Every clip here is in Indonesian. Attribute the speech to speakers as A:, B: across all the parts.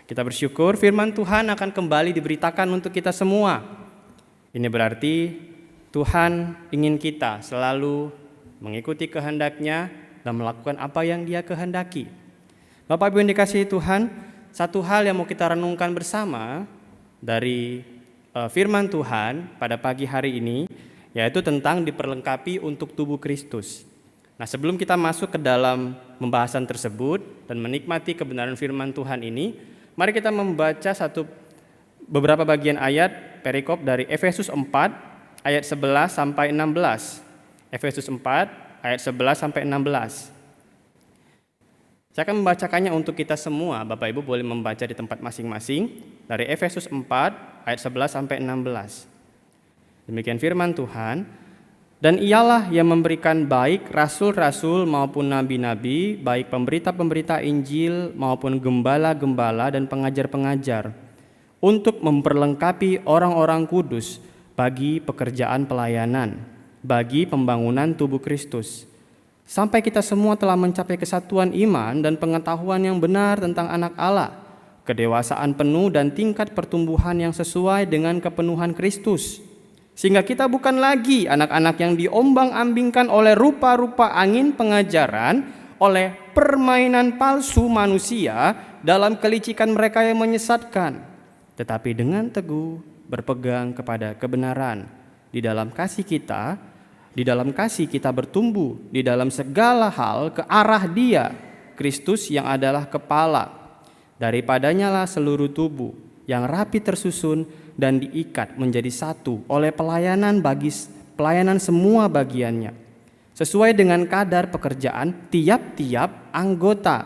A: Kita bersyukur firman Tuhan akan kembali diberitakan untuk kita semua. Ini berarti Tuhan ingin kita selalu mengikuti kehendak-Nya dan melakukan apa yang Dia kehendaki. Bapak Ibu yang dikasihi Tuhan, satu hal yang mau kita renungkan bersama dari firman Tuhan pada pagi hari ini, yaitu tentang diperlengkapi untuk tubuh Kristus. Nah, sebelum kita masuk ke dalam pembahasan tersebut dan menikmati kebenaran firman Tuhan ini, mari kita membaca beberapa bagian ayat perikop dari Efesus 4 ayat 11 sampai 16. Efesus 4 ayat 11 sampai 16. Saya akan membacakannya untuk kita semua. Bapak Ibu boleh membaca di tempat masing-masing dari Efesus 4 ayat 11 sampai 16. Demikian firman Tuhan. Dan ialah yang memberikan baik rasul-rasul maupun nabi-nabi, baik pemberita-pemberita Injil maupun gembala-gembala dan pengajar-pengajar, untuk memperlengkapi orang-orang kudus bagi pekerjaan pelayanan, bagi pembangunan tubuh Kristus, sampai kita semua telah mencapai kesatuan iman dan pengetahuan yang benar tentang anak Allah, kedewasaan penuh dan tingkat pertumbuhan yang sesuai dengan kepenuhan Kristus, sehingga kita bukan lagi anak-anak yang diombang-ambingkan oleh rupa-rupa angin pengajaran, oleh permainan palsu manusia dalam kelicikan mereka yang menyesatkan, tetapi dengan teguh berpegang kepada kebenaran. Di dalam kasih kita bertumbuh di dalam segala hal ke arah Dia, Kristus yang adalah kepala. Daripadanya lah seluruh tubuh yang rapi tersusun dan diikat menjadi satu oleh pelayanan semua bagiannya, sesuai dengan kadar pekerjaan tiap-tiap anggota,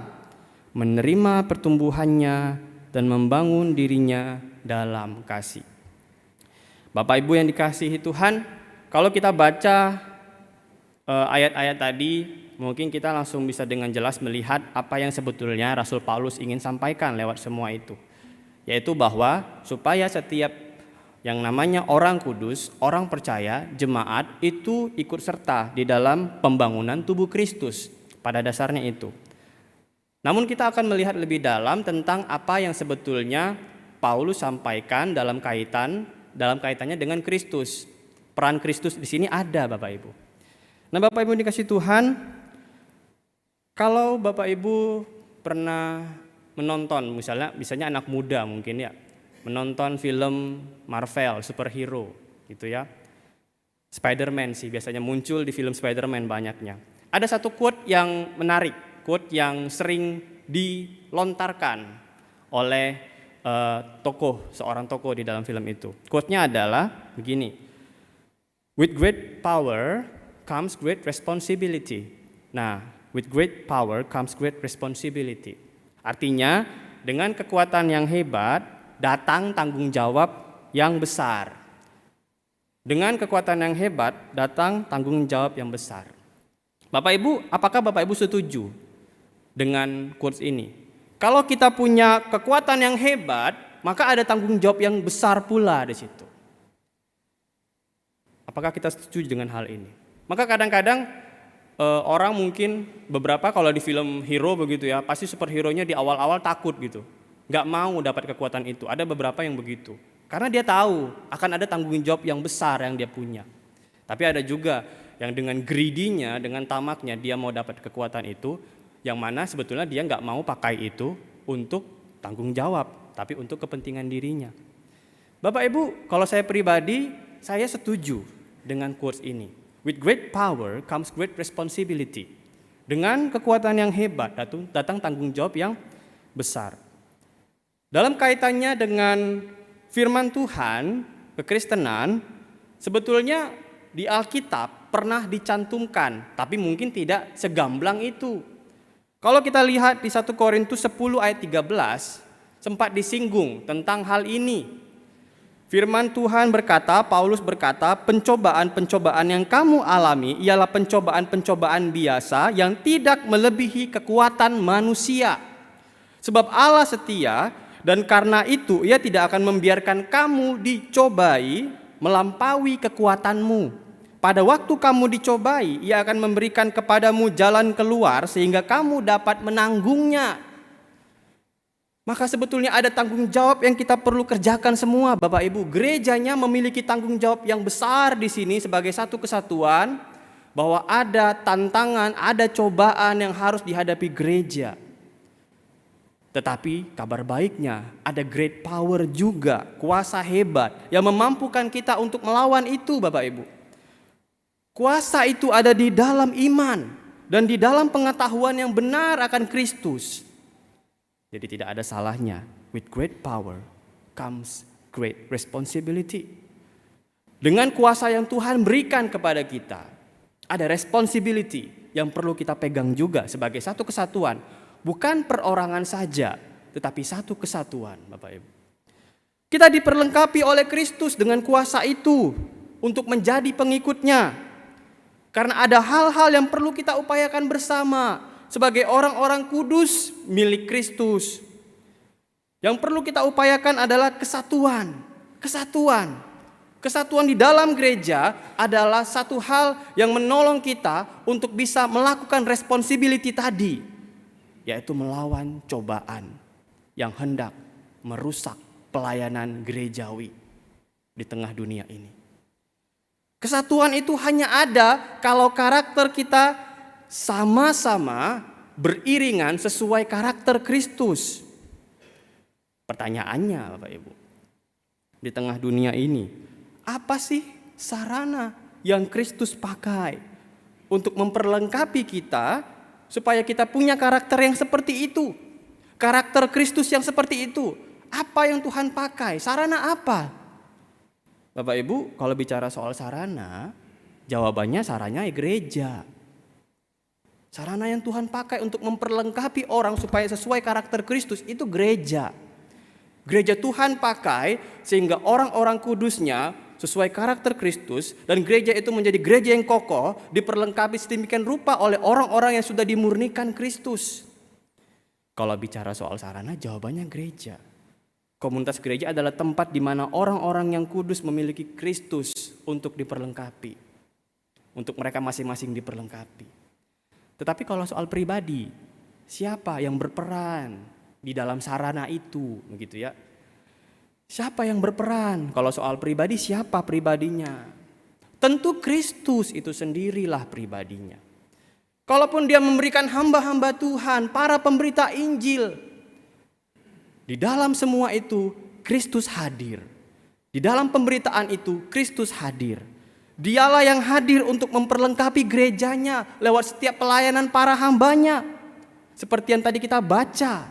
A: menerima pertumbuhannya dan membangun dirinya dalam kasih. Bapak Ibu yang dikasihi Tuhan, kalau kita baca ayat-ayat tadi, mungkin kita langsung bisa dengan jelas melihat apa yang sebetulnya Rasul Paulus ingin sampaikan lewat semua itu, yaitu bahwa supaya setiap yang namanya orang kudus, orang percaya, jemaat itu ikut serta di dalam pembangunan tubuh Kristus pada dasarnya itu. Namun kita akan melihat lebih dalam tentang apa yang sebetulnya Paulus sampaikan dalam kaitannya dengan Kristus. Peran Kristus di sini ada, Bapak Ibu. Nah, Bapak Ibu dikasih Tuhan, kalau Bapak Ibu pernah menonton, misalnya anak muda mungkin ya, menonton film Marvel, superhero gitu ya. Spider-Man sih biasanya muncul di film Spider-Man banyaknya. Ada satu quote yang menarik, quote yang sering dilontarkan oleh seorang tokoh di dalam film itu. Quote-nya adalah begini: "With great power comes great responsibility." Nah, with great power comes great responsibility. Artinya, dengan kekuatan yang hebat datang tanggung jawab yang besar. Dengan kekuatan yang hebat datang tanggung jawab yang besar. Bapak Ibu, apakah Bapak Ibu setuju dengan quotes ini? Kalau kita punya kekuatan yang hebat, maka ada tanggung jawab yang besar pula di situ. Apakah kita setuju dengan hal ini? Maka kadang-kadang orang mungkin beberapa kalau di film hero begitu ya, pasti superhero-nya di awal-awal takut gitu. Gak mau dapat kekuatan itu. Ada beberapa yang begitu. Karena dia tahu akan ada tanggung jawab yang besar yang dia punya. Tapi ada juga yang dengan greedy-nya, dengan tamaknya dia mau dapat kekuatan itu, yang mana sebetulnya dia gak mau pakai itu untuk tanggung jawab, tapi untuk kepentingan dirinya. Bapak Ibu, kalau saya pribadi, saya setuju dengan quotes ini. With great power comes great responsibility. Dengan kekuatan yang hebat datang tanggung jawab yang besar. Dalam kaitannya dengan firman Tuhan, kekristenan, sebetulnya di Alkitab pernah dicantumkan, tapi mungkin tidak segamblang itu. Kalau kita lihat di 1 Korintus 10 ayat 13, sempat disinggung tentang hal ini. Firman Tuhan berkata, Paulus berkata, pencobaan-pencobaan yang kamu alami ialah pencobaan-pencobaan biasa yang tidak melebihi kekuatan manusia. Sebab Allah setia, dan karena itu Ia tidak akan membiarkan kamu dicobai melampaui kekuatanmu. Pada waktu kamu dicobai, Ia akan memberikan kepadamu jalan keluar sehingga kamu dapat menanggungnya. Maka sebetulnya ada tanggung jawab yang kita perlu kerjakan semua, Bapak Ibu. Gerejanya memiliki tanggung jawab yang besar di sini sebagai satu kesatuan, bahwa ada tantangan, ada cobaan yang harus dihadapi gereja. Tetapi kabar baiknya ada great power juga, kuasa hebat yang memampukan kita untuk melawan itu, Bapak Ibu. Kuasa itu ada di dalam iman dan di dalam pengetahuan yang benar akan Kristus. Jadi tidak ada salahnya, with great power comes great responsibility. Dengan kuasa yang Tuhan berikan kepada kita, ada responsibility yang perlu kita pegang juga sebagai satu kesatuan. Bukan perorangan saja, tetapi satu kesatuan, Bapak Ibu. Kita diperlengkapi oleh Kristus dengan kuasa itu untuk menjadi pengikutnya. Karena ada hal-hal yang perlu kita upayakan bersama sebagai orang-orang kudus milik Kristus. Yang perlu kita upayakan adalah kesatuan. Kesatuan di dalam gereja adalah satu hal yang menolong kita untuk bisa melakukan responsibility tadi, yaitu melawan cobaan yang hendak merusak pelayanan gerejawi di tengah dunia ini. Kesatuan itu hanya ada kalau karakter kita sama-sama beriringan sesuai karakter Kristus. Pertanyaannya, Bapak Ibu, di tengah dunia ini, apa sih sarana yang Kristus pakai untuk memperlengkapi kita supaya kita punya karakter yang seperti itu? Karakter Kristus yang seperti itu. Apa yang Tuhan pakai? Sarana apa? Bapak Ibu, kalau bicara soal sarana, jawabannya sarana gereja. Sarana yang Tuhan pakai untuk memperlengkapi orang supaya sesuai karakter Kristus itu gereja. Gereja Tuhan pakai sehingga orang-orang kudusnya sesuai karakter Kristus, dan gereja itu menjadi gereja yang kokoh, diperlengkapi sedemikian rupa oleh orang-orang yang sudah dimurnikan Kristus. Kalau bicara soal sarana, jawabannya gereja. Komunitas gereja adalah tempat di mana orang-orang yang kudus memiliki Kristus untuk diperlengkapi. Untuk mereka masing-masing diperlengkapi. Tetapi kalau soal pribadi, siapa yang berperan di dalam sarana itu, begitu ya? Siapa yang berperan? Kalau soal pribadi, siapa pribadinya? Tentu Kristus itu sendirilah pribadinya. Kalaupun dia memberikan hamba-hamba Tuhan, para pemberita Injil, di dalam semua itu Kristus hadir. Di dalam pemberitaan itu Kristus hadir. Dialah yang hadir untuk memperlengkapi gerejanya lewat setiap pelayanan para hambanya. Seperti yang tadi kita baca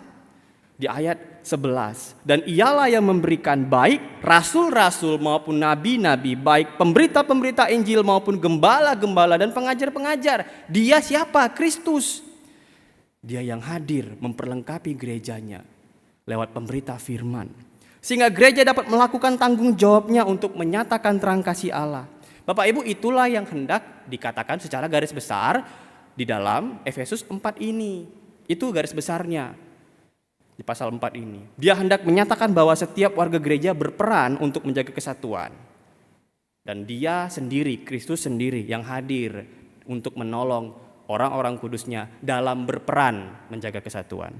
A: di ayat 11. Dan ialah yang memberikan baik rasul-rasul maupun nabi-nabi, baik pemberita-pemberita Injil maupun gembala-gembala dan pengajar-pengajar. Dia siapa? Kristus. Dia yang hadir memperlengkapi gerejanya lewat pemberita firman. Sehingga gereja dapat melakukan tanggung jawabnya untuk menyatakan terang kasih Allah. Bapak Ibu, itulah yang hendak dikatakan secara garis besar di dalam Efesus 4 ini. Itu garis besarnya di pasal 4 ini. Dia hendak menyatakan bahwa setiap warga gereja berperan untuk menjaga kesatuan. Dan dia sendiri, Kristus sendiri yang hadir untuk menolong orang-orang kudusnya dalam berperan menjaga kesatuan.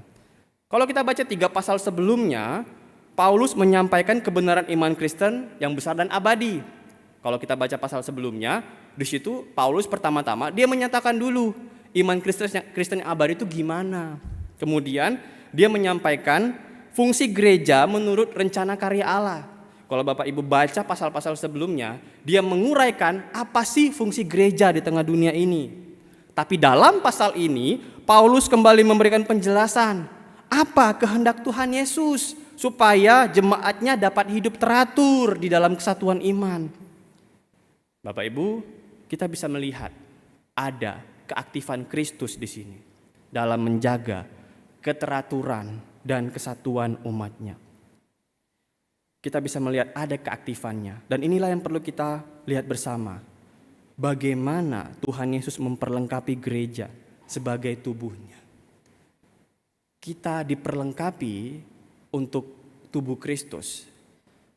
A: Kalau kita baca 3 pasal sebelumnya, Paulus menyampaikan kebenaran iman Kristen yang besar dan abadi. Kalau kita baca pasal sebelumnya, di situ Paulus pertama-tama dia menyatakan dulu iman Kristen yang abadi itu gimana. Kemudian dia menyampaikan fungsi gereja menurut rencana karya Allah. Kalau Bapak Ibu baca pasal-pasal sebelumnya, dia menguraikan apa sih fungsi gereja di tengah dunia ini. Tapi dalam pasal ini, Paulus kembali memberikan penjelasan apa kehendak Tuhan Yesus supaya jemaatnya dapat hidup teratur di dalam kesatuan iman. Bapak Ibu, kita bisa melihat ada keaktifan Kristus di sini dalam menjaga keteraturan dan kesatuan umatnya. Kita bisa melihat ada keaktifannya, dan inilah yang perlu kita lihat bersama. Bagaimana Tuhan Yesus memperlengkapi gereja sebagai tubuhnya. Kita diperlengkapi untuk tubuh Kristus.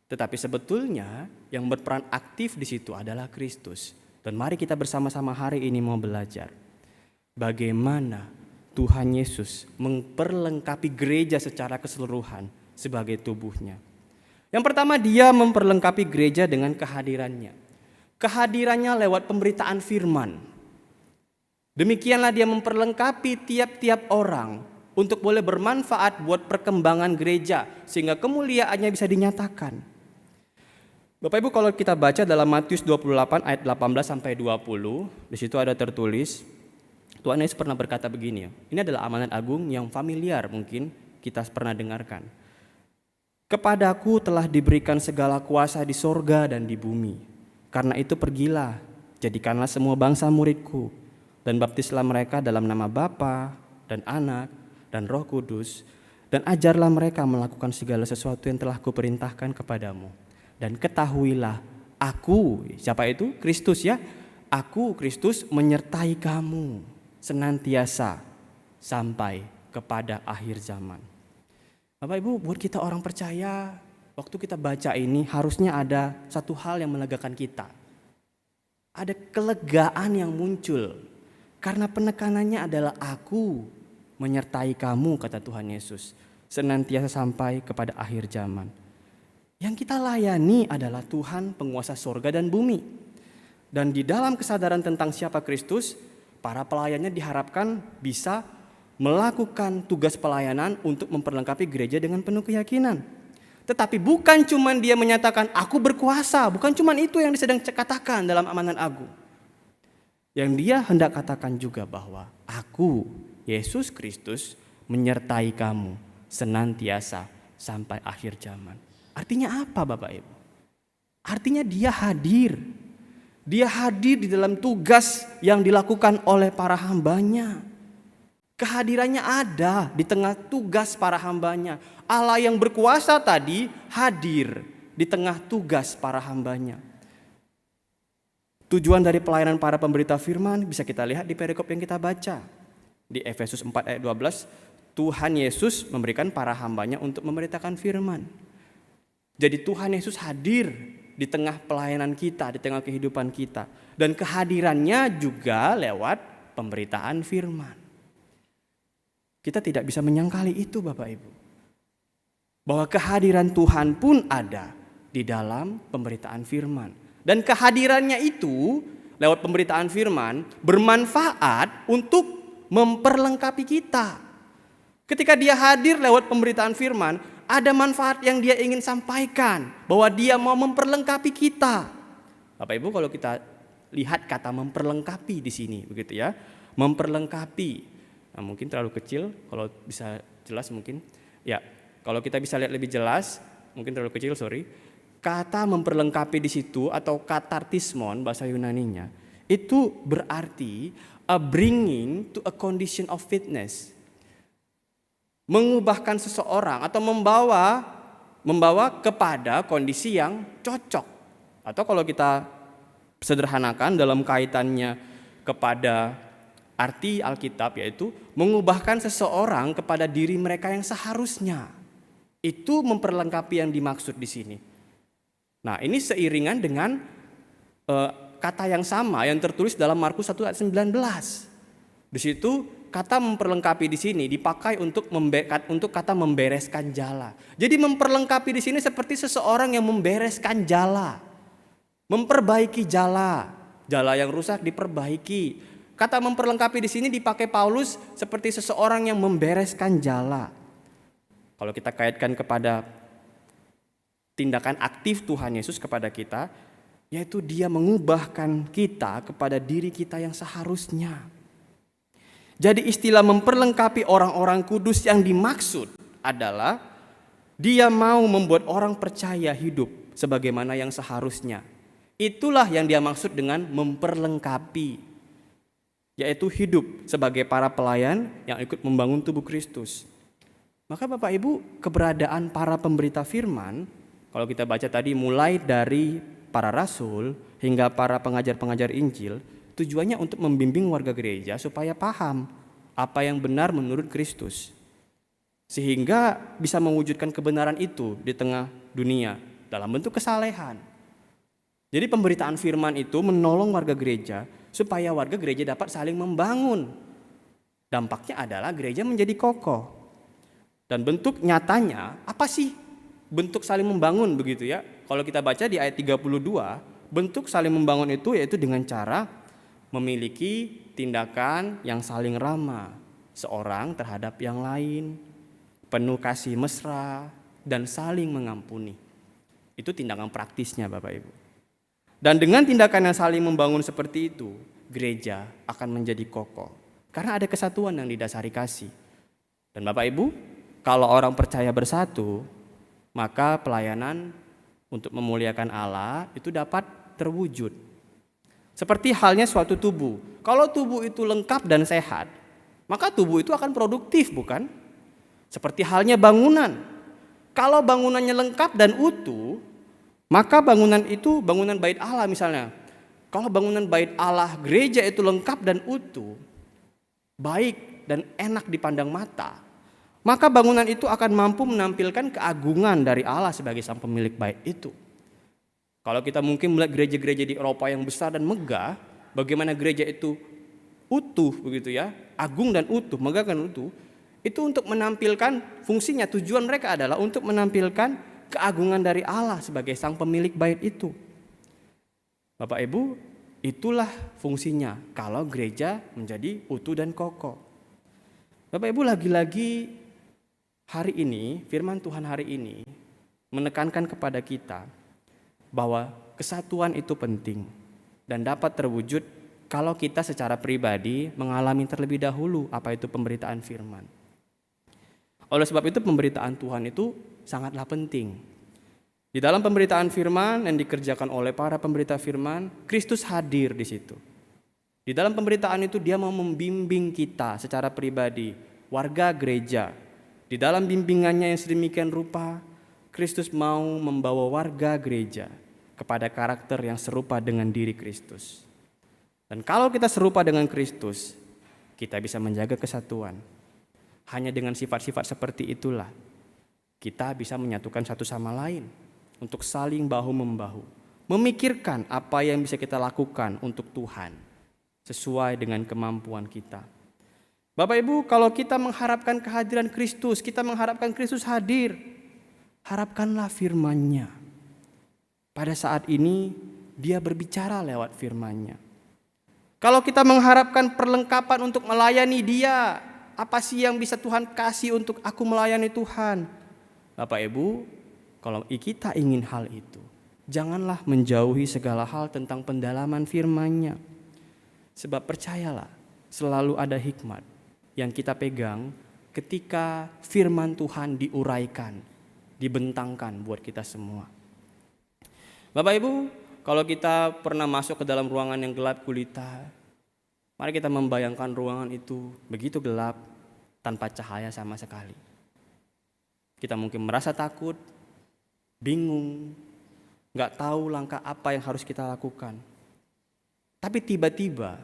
A: Tetapi sebetulnya yang berperan aktif di situ adalah Kristus. Dan mari kita bersama-sama hari ini mau belajar bagaimana Tuhan Yesus memperlengkapi gereja secara keseluruhan sebagai tubuhnya. Yang pertama, dia memperlengkapi gereja dengan kehadirannya. Kehadirannya lewat pemberitaan firman. Demikianlah dia memperlengkapi tiap-tiap orang untuk boleh bermanfaat buat perkembangan gereja sehingga kemuliaannya bisa dinyatakan. Bapak Ibu, kalau kita baca dalam Matius 28 ayat 18 sampai 20, di situ ada tertulis, Tuhan Yesus pernah berkata begini, ini adalah amanat agung yang familiar mungkin kita pernah dengarkan. Kepadaku telah diberikan segala kuasa di sorga dan di bumi. Karena itu pergilah, jadikanlah semua bangsa muridku, dan baptislah mereka dalam nama Bapa dan Anak dan Roh Kudus, dan ajarlah mereka melakukan segala sesuatu yang telah kuperintahkan kepadamu. Dan ketahuilah, aku, siapa itu? Kristus ya, aku Kristus menyertai kamu senantiasa sampai kepada akhir zaman. Bapak Ibu, buat kita orang percaya, waktu kita baca ini harusnya ada satu hal yang melegakan kita. Ada kelegaan yang muncul karena penekanannya adalah aku menyertai kamu, kata Tuhan Yesus, senantiasa sampai kepada akhir zaman. Yang kita layani adalah Tuhan penguasa sorga dan bumi. Dan di dalam kesadaran tentang siapa Kristus, para pelayannya diharapkan bisa melakukan tugas pelayanan untuk memperlengkapi gereja dengan penuh keyakinan. Tetapi bukan cuma dia menyatakan aku berkuasa, bukan cuma itu yang sedang katakan dalam amanat agung. Yang dia hendak katakan juga bahwa aku, Yesus Kristus, menyertai kamu senantiasa sampai akhir zaman. Artinya apa Bapak Ibu? Artinya dia hadir. Dia hadir di dalam tugas yang dilakukan oleh para hambanya. Kehadirannya ada di tengah tugas para hambanya. Allah yang berkuasa tadi hadir di tengah tugas para hambanya. Tujuan dari pelayanan para pemberita firman bisa kita lihat di perikop yang kita baca. Di Efesus 4 ayat 12, Tuhan Yesus memberikan para hambanya untuk memberitakan firman. Jadi Tuhan Yesus hadir di tengah pelayanan kita, di tengah kehidupan kita. Dan kehadirannya juga lewat pemberitaan firman. Kita tidak bisa menyangkali itu Bapak Ibu. Bahwa kehadiran Tuhan pun ada di dalam pemberitaan firman. Dan kehadirannya itu lewat pemberitaan firman bermanfaat untuk memperlengkapi kita. Ketika dia hadir lewat pemberitaan firman, ada manfaat yang dia ingin sampaikan, bahwa dia mau memperlengkapi kita. Bapak Ibu, kalau kita lihat kata memperlengkapi di sini, begitu ya, memperlengkapi. Nah, mungkin terlalu kecil, kalau bisa jelas mungkin. Ya, kalau kita bisa lihat lebih jelas, mungkin terlalu kecil, sorry. Kata memperlengkapi di situ atau katartismon bahasa Yunaninya, itu berarti a bringing to a condition of fitness. Mengubahkan seseorang atau membawa kepada kondisi yang cocok. Atau kalau kita sederhanakan dalam kaitannya kepada arti Alkitab, yaitu mengubahkan seseorang kepada diri mereka yang seharusnya. Itu memperlengkapi yang dimaksud di sini. Nah, ini seiringan dengan kata yang sama yang tertulis dalam Markus 1 ayat 19. Di situ kata memperlengkapi di sini dipakai untuk kata membereskan jala. Jadi memperlengkapi di sini seperti seseorang yang membereskan jala, memperbaiki jala yang rusak diperbaiki. Kata memperlengkapi di sini dipakai Paulus seperti seseorang yang membereskan jala. Kalau kita kaitkan kepada tindakan aktif Tuhan Yesus kepada kita, yaitu dia mengubahkan kita kepada diri kita yang seharusnya. Jadi istilah memperlengkapi orang-orang kudus yang dimaksud adalah dia mau membuat orang percaya hidup sebagaimana yang seharusnya. Itulah yang dia maksud dengan memperlengkapi, yaitu hidup sebagai para pelayan yang ikut membangun tubuh Kristus. Maka Bapak Ibu, keberadaan para pemberita firman, kalau kita baca tadi mulai dari para rasul hingga para pengajar-pengajar Injil, tujuannya untuk membimbing warga gereja supaya paham apa yang benar menurut Kristus. Sehingga bisa mewujudkan kebenaran itu di tengah dunia dalam bentuk kesalehan. Jadi pemberitaan firman itu menolong warga gereja supaya warga gereja dapat saling membangun Dampaknya adalah gereja menjadi kokoh. Dan bentuk nyatanya apa sih bentuk saling membangun begitu ya? Kalau kita baca di ayat 32, bentuk saling membangun itu yaitu dengan cara memiliki tindakan yang saling ramah seorang terhadap yang lain, penuh kasih mesra, dan saling mengampuni. Itu tindakan praktisnya Bapak Ibu. Dan dengan tindakan yang saling membangun seperti itu, gereja akan menjadi kokoh. Karena ada kesatuan yang didasari kasih. Dan Bapak Ibu, kalau orang percaya bersatu, maka pelayanan untuk memuliakan Allah itu dapat terwujud. Seperti halnya suatu tubuh. Kalau tubuh itu lengkap dan sehat, maka tubuh itu akan produktif, bukan? Seperti halnya bangunan. Kalau bangunannya lengkap dan utuh, maka bangunan itu bangunan bait Allah misalnya. Kalau bangunan bait Allah gereja itu lengkap dan utuh, baik dan enak dipandang mata, maka bangunan itu akan mampu menampilkan keagungan dari Allah sebagai sang pemilik bait itu. Kalau kita mungkin melihat gereja-gereja di Eropa yang besar dan megah, bagaimana gereja itu utuh begitu ya, agung dan utuh, megah dan utuh, itu untuk menampilkan fungsinya, tujuan mereka adalah untuk menampilkan keagungan dari Allah sebagai sang pemilik bait itu. Bapak Ibu, itulah fungsinya kalau gereja menjadi utuh dan kokoh. Bapak Ibu, lagi-lagi hari ini, firman Tuhan hari ini menekankan kepada kita bahwa kesatuan itu penting dan dapat terwujud kalau kita secara pribadi mengalami terlebih dahulu apa itu pemberitaan firman. Oleh sebab itu pemberitaan Tuhan itu sangatlah penting. Di dalam pemberitaan firman yang dikerjakan oleh para pemberita firman, Kristus hadir di situ. Di dalam pemberitaan itu dia mau membimbing kita secara pribadi, warga gereja. Di dalam bimbingannya yang sedemikian rupa, Kristus mau membawa warga gereja kepada karakter yang serupa dengan diri Kristus. Dan kalau kita serupa dengan Kristus, kita bisa menjaga kesatuan. Hanya dengan sifat-sifat seperti itulah kita bisa menyatukan satu sama lain untuk saling bahu-membahu, memikirkan apa yang bisa kita lakukan untuk Tuhan sesuai dengan kemampuan kita. Bapak Ibu, kalau kita mengharapkan kehadiran Kristus, kita mengharapkan Kristus hadir, harapkanlah firman-Nya. Pada saat ini dia berbicara lewat firman-Nya. Kalau kita mengharapkan perlengkapan untuk melayani dia, apa sih yang bisa Tuhan kasih untuk aku melayani Tuhan? Bapak Ibu, kalau kita ingin hal itu, janganlah menjauhi segala hal tentang pendalaman firman-Nya. Sebab percayalah, selalu ada hikmat yang kita pegang ketika firman Tuhan diuraikan, dibentangkan buat kita semua. Bapak Ibu, kalau kita pernah masuk ke dalam ruangan yang gelap gulita, mari kita membayangkan ruangan itu begitu gelap, tanpa cahaya sama sekali. Kita mungkin merasa takut, bingung, gak tahu langkah apa yang harus kita lakukan. Tapi tiba-tiba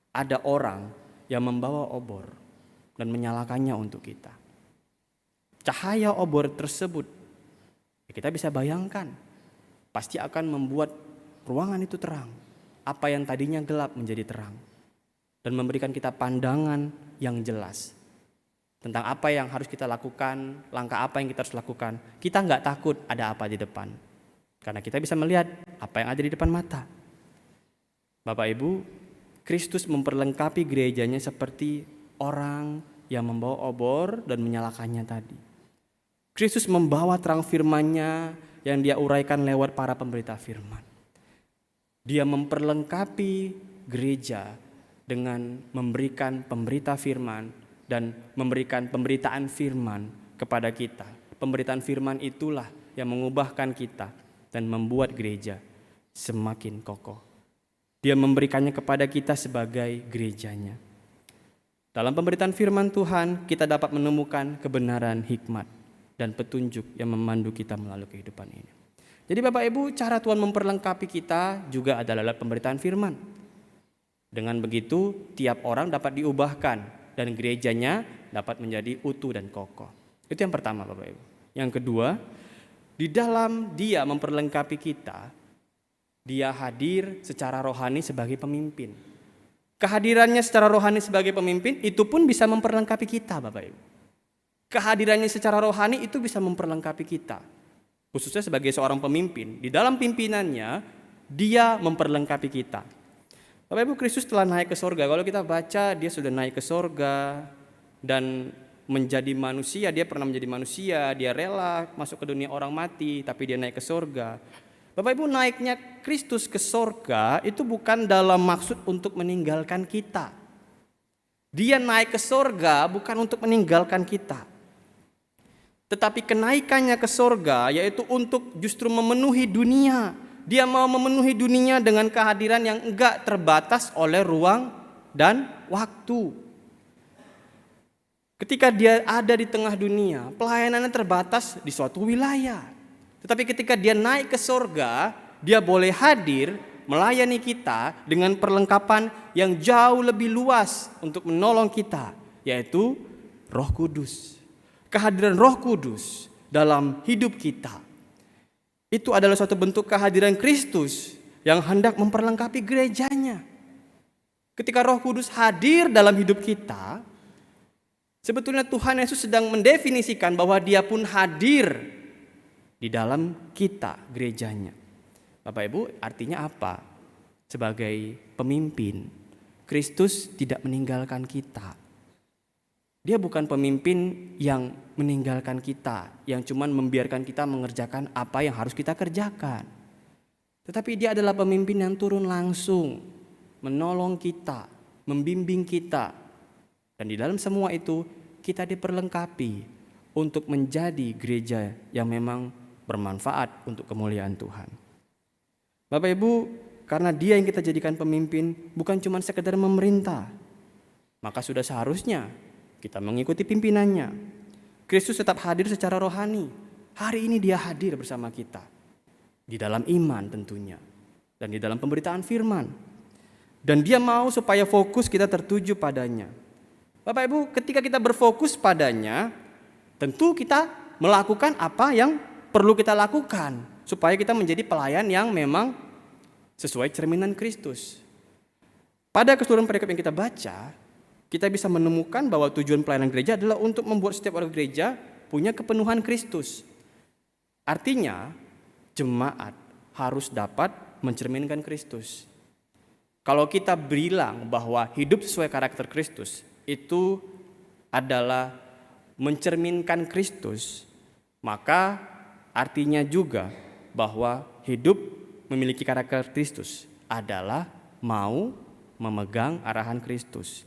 A: ada orang yang membawa obor dan menyalakannya untuk kita. Cahaya obor tersebut, kita bisa bayangkan, pasti akan membuat ruangan itu terang. Apa yang tadinya gelap menjadi terang. Dan memberikan kita pandangan yang jelas tentang apa yang harus kita lakukan, langkah apa yang kita harus lakukan. Kita nggak takut ada apa di depan, karena kita bisa melihat apa yang ada di depan mata. Bapak Ibu, Kristus memperlengkapi gerejanya seperti orang yang membawa obor dan menyalakannya tadi. Kristus membawa terang firman-Nya yang dia uraikan lewat para pemberita firman. Dia memperlengkapi gereja dengan memberikan pemberita firman dan memberikan pemberitaan firman kepada kita. Pemberitaan firman itulah yang mengubahkan kita dan membuat gereja semakin kokoh. Dia memberikannya kepada kita sebagai gerejanya. Dalam pemberitaan firman Tuhan, kita dapat menemukan kebenaran, hikmat, dan petunjuk yang memandu kita melalui kehidupan ini. Jadi Bapak Ibu, cara Tuhan memperlengkapi kita juga adalah lewat pemberitaan firman. Dengan begitu, tiap orang dapat diubahkan dan gerejanya dapat menjadi utuh dan kokoh. Itu yang pertama Bapak Ibu. Yang kedua, di dalam dia memperlengkapi kita, dia hadir secara rohani sebagai pemimpin. Kehadirannya secara rohani sebagai pemimpin itu pun bisa memperlengkapi kita, Bapak Ibu. Kehadirannya secara rohani itu bisa memperlengkapi kita. Khususnya sebagai seorang pemimpin, di dalam pimpinannya dia memperlengkapi kita. Bapak Ibu, Kristus telah naik ke sorga. Kalau kita baca, dia sudah naik ke sorga dan menjadi manusia. Dia pernah menjadi manusia, dia rela masuk ke dunia orang mati, tapi dia naik ke sorga. Bapak Ibu, naiknya Kristus ke sorga itu bukan dalam maksud untuk meninggalkan kita. Dia naik ke sorga bukan untuk meninggalkan kita. Tetapi kenaikannya ke sorga yaitu untuk justru memenuhi dunia. Dia mau memenuhi dunia dengan kehadiran yang enggak terbatas oleh ruang dan waktu. Ketika dia ada di tengah dunia, pelayanannya terbatas di suatu wilayah. Tetapi ketika dia naik ke sorga, dia boleh hadir melayani kita dengan perlengkapan yang jauh lebih luas untuk menolong kita, yaitu Roh Kudus. Kehadiran Roh Kudus dalam hidup kita itu adalah suatu bentuk kehadiran Kristus yang hendak memperlengkapi gerejanya. Ketika Roh Kudus hadir dalam hidup kita, sebetulnya Tuhan Yesus sedang mendefinisikan bahwa dia pun hadir di dalam kita, gerejanya. Bapak Ibu, artinya apa? Sebagai pemimpin, Kristus tidak meninggalkan kita. Dia bukan pemimpin yang meninggalkan kita, yang cuman membiarkan kita mengerjakan apa yang harus kita kerjakan. Tetapi dia adalah pemimpin yang turun langsung, menolong kita, membimbing kita. Dan di dalam semua itu, kita diperlengkapi untuk menjadi gereja yang memang bermanfaat untuk kemuliaan Tuhan. Bapak Ibu, karena dia yang kita jadikan pemimpin bukan cuma sekedar memerintah, maka sudah seharusnya kita mengikuti pimpinannya. Kristus tetap hadir secara rohani. Hari ini dia hadir bersama kita. Di dalam iman tentunya. Dan di dalam pemberitaan firman. Dan dia mau supaya fokus kita tertuju padanya. Bapak Ibu, ketika kita berfokus padanya, tentu kita melakukan apa yang perlu kita lakukan. Supaya kita menjadi pelayan yang memang sesuai cerminan Kristus. Pada keseluruhan perikop yang kita baca, kita bisa menemukan bahwa tujuan pelayanan gereja adalah untuk membuat setiap warga gereja punya kepenuhan Kristus. Artinya, jemaat harus dapat mencerminkan Kristus. Kalau kita bilang bahwa hidup sesuai karakter Kristus itu adalah mencerminkan Kristus, maka artinya juga bahwa hidup memiliki karakter Kristus adalah mau memegang arahan Kristus.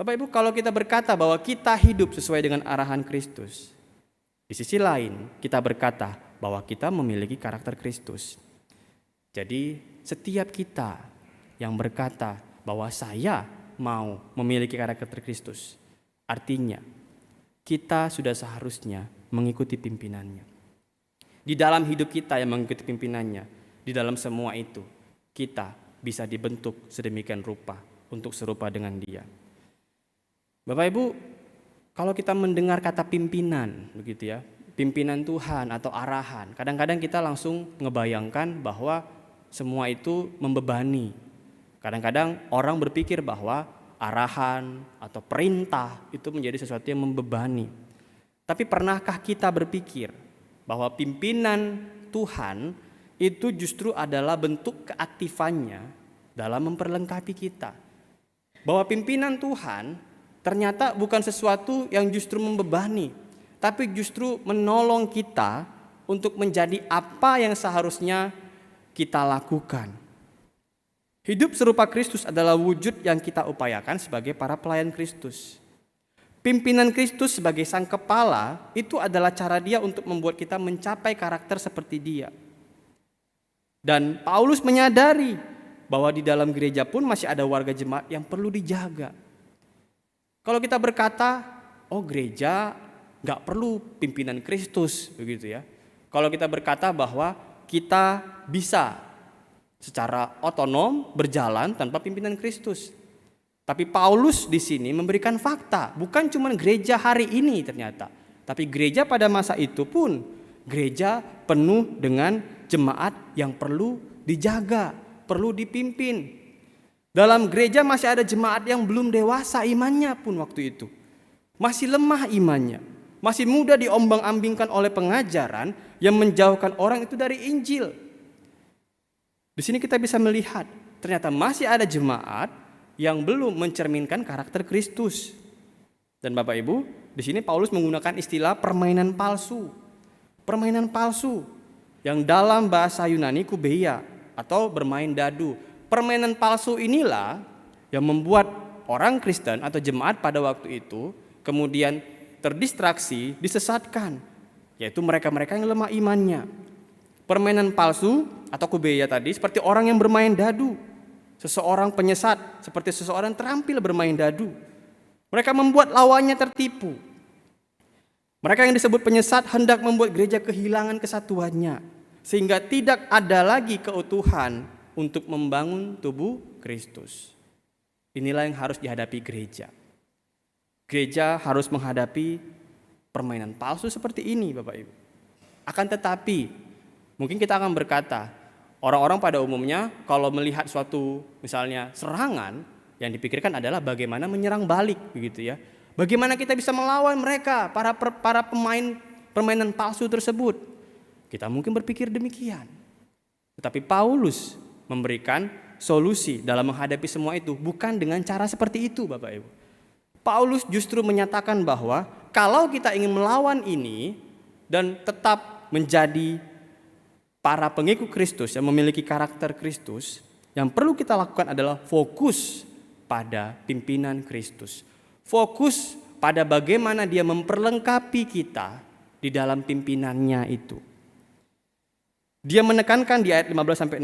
A: Bapak Ibu, kalau kita berkata bahwa kita hidup sesuai dengan arahan Kristus, di sisi lain kita berkata bahwa kita memiliki karakter Kristus. Jadi setiap kita yang berkata bahwa saya mau memiliki karakter Kristus, artinya kita sudah seharusnya mengikuti pimpinannya. Di dalam hidup kita yang mengikuti pimpinannya, di dalam semua itu kita bisa dibentuk sedemikian rupa untuk serupa dengan dia. Bapak Ibu, kalau kita mendengar kata pimpinan, begitu ya, pimpinan Tuhan atau arahan, kadang-kadang kita langsung ngebayangkan bahwa semua itu membebani. Kadang-kadang orang berpikir bahwa arahan atau perintah itu menjadi sesuatu yang membebani. Tapi pernahkah kita berpikir bahwa pimpinan Tuhan itu justru adalah bentuk keaktifannya dalam memperlengkapi kita? Bahwa pimpinan Tuhan ternyata bukan sesuatu yang justru membebani, tapi justru menolong kita untuk menjadi apa yang seharusnya kita lakukan. Hidup serupa Kristus adalah wujud yang kita upayakan sebagai para pelayan Kristus. Pimpinan Kristus sebagai sang kepala itu adalah cara dia untuk membuat kita mencapai karakter seperti dia. Dan Paulus menyadari bahwa di dalam gereja pun masih ada warga jemaat yang perlu dijaga. Kalau kita berkata, oh gereja gak perlu pimpinan Kristus, begitu ya. Kalau kita berkata bahwa kita bisa secara otonom berjalan tanpa pimpinan Kristus. Tapi Paulus di sini memberikan fakta, bukan cuma gereja hari ini ternyata, tapi gereja pada masa itu pun gereja penuh dengan jemaat yang perlu dijaga, perlu dipimpin. Dalam gereja masih ada jemaat yang belum dewasa imannya pun waktu itu. Masih lemah imannya. Masih mudah diombang-ambingkan oleh pengajaran yang menjauhkan orang itu dari Injil. Di sini kita bisa melihat ternyata masih ada jemaat yang belum mencerminkan karakter Kristus. Dan Bapak Ibu, di sini Paulus menggunakan istilah permainan palsu. Permainan palsu yang dalam bahasa Yunani kubeia atau bermain dadu. Permainan palsu inilah yang membuat orang Kristen atau jemaat pada waktu itu kemudian terdistraksi, disesatkan, yaitu mereka-mereka yang lemah imannya. Permainan palsu atau kubeia tadi seperti orang yang bermain dadu. Seseorang penyesat seperti seseorang terampil bermain dadu. Mereka membuat lawannya tertipu. Mereka yang disebut penyesat hendak membuat gereja kehilangan kesatuannya, sehingga tidak ada lagi keutuhan untuk membangun tubuh Kristus. Inilah yang harus dihadapi gereja. Gereja harus menghadapi permainan palsu seperti ini, Bapak Ibu. Akan tetapi, mungkin kita akan berkata, orang-orang pada umumnya kalau melihat suatu misalnya serangan, yang dipikirkan adalah bagaimana menyerang balik, begitu ya. Bagaimana kita bisa melawan mereka, para pemain permainan palsu tersebut. Kita mungkin berpikir demikian. Tetapi Paulus memberikan solusi dalam menghadapi semua itu bukan dengan cara seperti itu, Bapak Ibu. Paulus justru menyatakan bahwa kalau kita ingin melawan ini dan tetap menjadi para pengikut Kristus yang memiliki karakter Kristus, yang perlu kita lakukan adalah fokus pada pimpinan Kristus. Fokus pada bagaimana dia memperlengkapi kita di dalam pimpinannya itu. Dia menekankan di ayat 15-16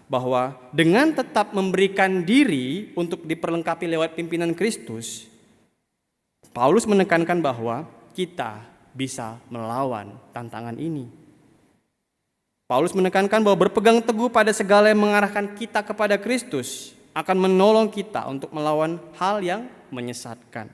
A: bahwa dengan tetap memberikan diri untuk diperlengkapi lewat pimpinan Kristus, Paulus menekankan bahwa kita bisa melawan tantangan ini. Paulus menekankan bahwa berpegang teguh pada segala yang mengarahkan kita kepada Kristus akan menolong kita untuk melawan hal yang menyesatkan.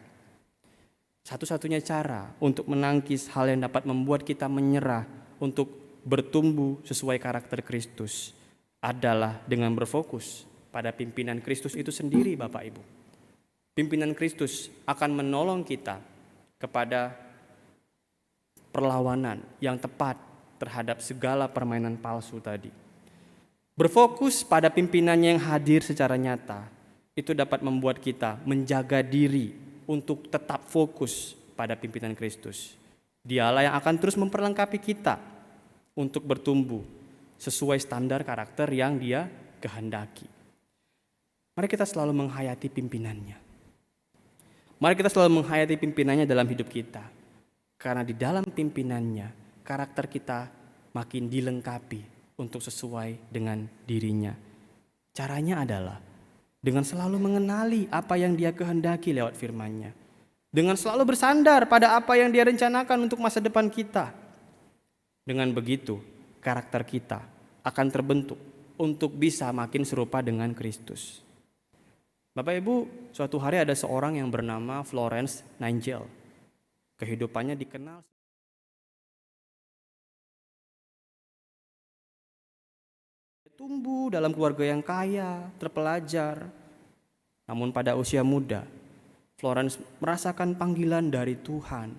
A: Satu-satunya cara untuk menangkis hal yang dapat membuat kita menyerah untuk bertumbuh sesuai karakter Kristus adalah dengan berfokus pada pimpinan Kristus itu sendiri, Bapak Ibu. Pimpinan Kristus akan menolong kita kepada perlawanan yang tepat terhadap segala permainan palsu tadi. Berfokus pada pimpinannya yang hadir secara nyata, itu dapat membuat kita menjaga diri untuk tetap fokus pada pimpinan Kristus. Dialah yang akan terus memperlengkapi kita untuk bertumbuh sesuai standar karakter yang dia kehendaki. Mari kita selalu menghayati pimpinannya. Mari kita selalu menghayati pimpinannya dalam hidup kita. Karena di dalam pimpinannya, karakter kita makin dilengkapi untuk sesuai dengan dirinya. Caranya adalah dengan selalu mengenali apa yang dia kehendaki lewat firman-Nya. Dengan selalu bersandar pada apa yang dia rencanakan untuk masa depan kita. Dengan begitu, karakter kita akan terbentuk untuk bisa makin serupa dengan Kristus. Bapak Ibu, suatu hari ada seorang yang bernama Florence Nightingale. Kehidupannya dikenal tumbuh dalam keluarga yang kaya, terpelajar. Namun pada usia muda, Florence merasakan panggilan dari Tuhan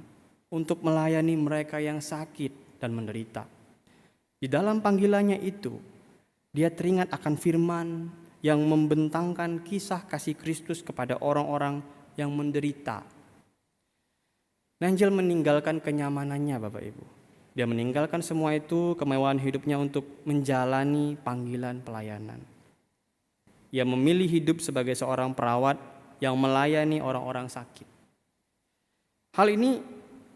A: untuk melayani mereka yang sakit dan menderita. Di dalam panggilannya itu, dia teringat akan firman yang membentangkan kisah kasih Kristus kepada orang-orang yang menderita. Nightingale meninggalkan kenyamanannya, Bapak Ibu. Dia meninggalkan semua itu, kemewahan hidupnya untuk menjalani panggilan pelayanan. Ia memilih hidup sebagai seorang perawat yang melayani orang-orang sakit. Hal ini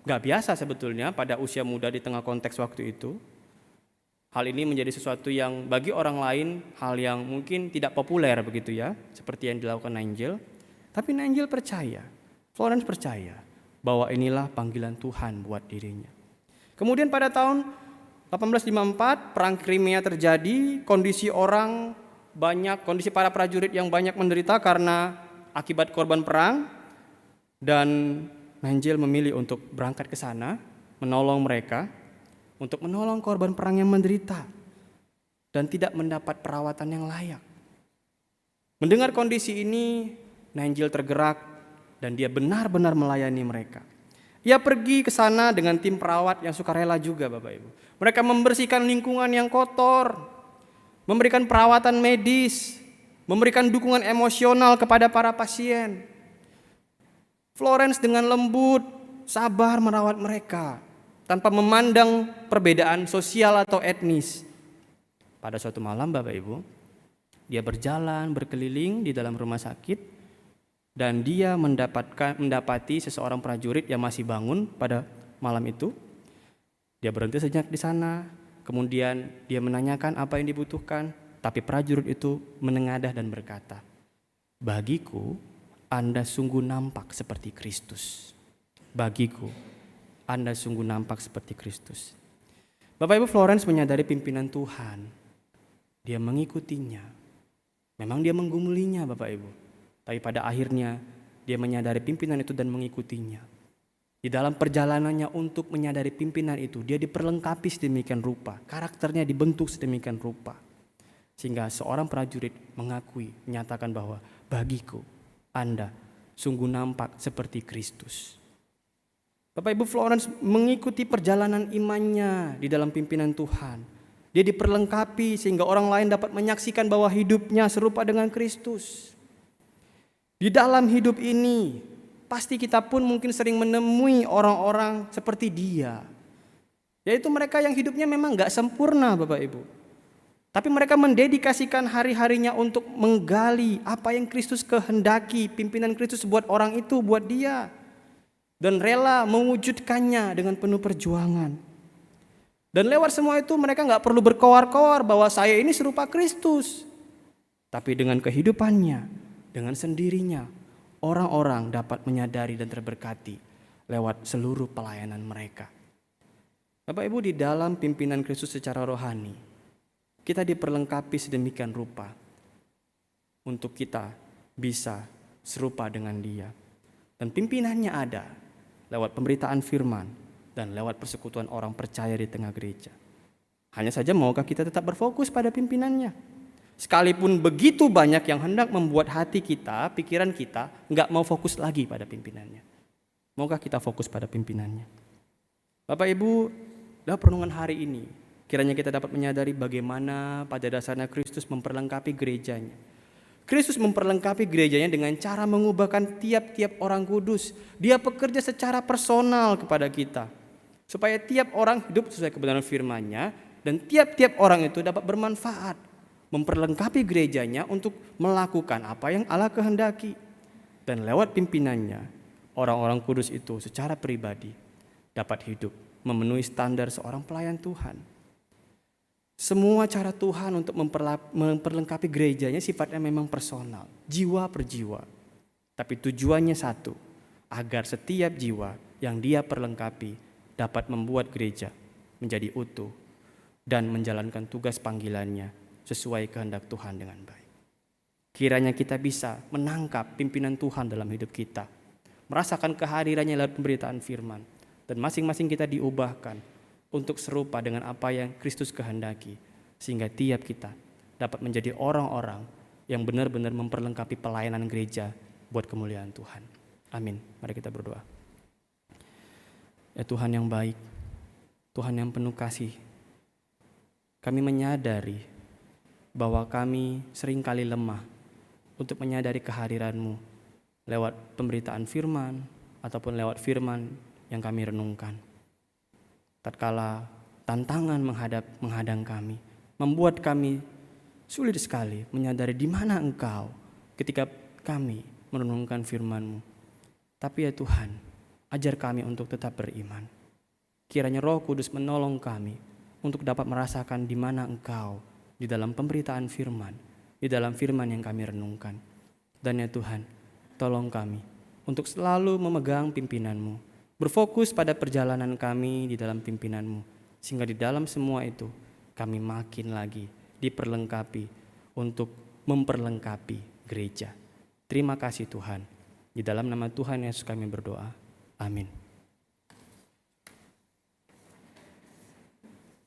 A: gak biasa sebetulnya pada usia muda di tengah konteks waktu itu. Hal ini menjadi sesuatu yang bagi orang lain hal yang mungkin tidak populer begitu ya, seperti yang dilakukan Nightingale. Tapi Nightingale percaya, Florence percaya bahwa inilah panggilan Tuhan buat dirinya. Kemudian pada tahun 1854 perang Crimea terjadi, kondisi para prajurit yang banyak menderita karena akibat korban perang, dan Nightingale memilih untuk berangkat ke sana, menolong mereka, untuk menolong korban perang yang menderita dan tidak mendapat perawatan yang layak. Mendengar kondisi ini, Nainjil tergerak dan dia benar-benar melayani mereka. Ia pergi ke sana dengan tim perawat yang sukarela juga, Bapak Ibu. Mereka membersihkan lingkungan yang kotor, memberikan perawatan medis, memberikan dukungan emosional kepada para pasien. Florence dengan lembut, sabar merawat mereka tanpa memandang perbedaan sosial atau etnis. Pada suatu malam, Bapak Ibu, dia berjalan berkeliling di dalam rumah sakit dan dia mendapati seseorang prajurit yang masih bangun pada malam itu. Dia berhenti sejenak di sana, kemudian dia menanyakan apa yang dibutuhkan, tapi prajurit itu menengadah dan berkata, "Bagiku, Anda sungguh nampak seperti Kristus. Bagiku, Anda sungguh nampak seperti Kristus." Bapak Ibu, Florence menyadari pimpinan Tuhan. Dia mengikutinya. Memang dia menggumulinya, Bapak Ibu. Tapi pada akhirnya dia menyadari pimpinan itu dan mengikutinya. Di dalam perjalanannya untuk menyadari pimpinan itu, dia diperlengkapi sedemikian rupa. Karakternya dibentuk sedemikian rupa. Sehingga seorang prajurit mengakui, menyatakan bahwa bagiku, Anda sungguh nampak seperti Kristus. Bapak Ibu, Florence mengikuti perjalanan imannya di dalam pimpinan Tuhan. Dia diperlengkapi sehingga orang lain dapat menyaksikan bahwa hidupnya serupa dengan Kristus. Di dalam hidup ini, pasti kita pun mungkin sering menemui orang-orang seperti dia. Yaitu mereka yang hidupnya memang gak sempurna, Bapak Ibu. Tapi mereka mendedikasikan hari-harinya untuk menggali apa yang Kristus kehendaki, pimpinan Kristus buat orang itu, buat dia. Dan rela mewujudkannya dengan penuh perjuangan. Dan lewat semua itu mereka gak perlu berkoar-koar bahwa saya ini serupa Kristus. Tapi dengan kehidupannya, dengan sendirinya, orang-orang dapat menyadari dan terberkati lewat seluruh pelayanan mereka. Bapak Ibu, di dalam pimpinan Kristus secara rohani, kita diperlengkapi sedemikian rupa untuk kita bisa serupa dengan Dia. Dan pimpinannya ada lewat pemberitaan firman dan lewat persekutuan orang percaya di tengah gereja. Hanya saja maukah kita tetap berfokus pada pimpinannya? Sekalipun begitu banyak yang hendak membuat hati kita, pikiran kita nggak mau fokus lagi pada pimpinannya. Maukah kita fokus pada pimpinannya? Bapak Ibu, dalam perenungan hari ini, kiranya kita dapat menyadari bagaimana pada dasarnya Kristus memperlengkapi gerejanya. Kristus memperlengkapi gerejanya dengan cara mengubahkan tiap-tiap orang kudus. Dia bekerja secara personal kepada kita. Supaya tiap orang hidup sesuai kebenaran firman-Nya dan tiap-tiap orang itu dapat bermanfaat. Memperlengkapi gerejanya untuk melakukan apa yang Allah kehendaki. Dan lewat pimpinannya, orang-orang kudus itu secara pribadi dapat hidup memenuhi standar seorang pelayan Tuhan. Semua cara Tuhan untuk memperlengkapi gerejanya sifatnya memang personal, jiwa per jiwa. Tapi tujuannya satu, agar setiap jiwa yang Dia perlengkapi dapat membuat gereja menjadi utuh dan menjalankan tugas panggilannya sesuai kehendak Tuhan dengan baik. Kiranya kita bisa menangkap pimpinan Tuhan dalam hidup kita, merasakan kehadirannya lewat pemberitaan firman, dan masing-masing kita diubahkan untuk serupa dengan apa yang Kristus kehendaki, sehingga tiap kita dapat menjadi orang-orang yang benar-benar memperlengkapi pelayanan gereja buat kemuliaan Tuhan. Amin. Mari kita berdoa. Ya Tuhan yang baik, Tuhan yang penuh kasih, kami menyadari bahwa kami seringkali lemah untuk menyadari kehadiran-Mu lewat pemberitaan firman ataupun lewat firman yang kami renungkan. Tatkala tantangan menghadang kami, membuat kami sulit sekali menyadari di mana Engkau ketika kami merenungkan firman-Mu. Tapi ya Tuhan, ajar kami untuk tetap beriman. Kiranya Roh Kudus menolong kami untuk dapat merasakan di mana Engkau di dalam pemberitaan firman, di dalam firman yang kami renungkan. Dan ya Tuhan, tolong kami untuk selalu memegang pimpinan-Mu, berfokus pada perjalanan kami di dalam pimpinan-Mu, sehingga di dalam semua itu kami makin lagi diperlengkapi untuk memperlengkapi gereja. Terima kasih Tuhan. Di dalam nama Tuhan Yesus kami berdoa. Amin.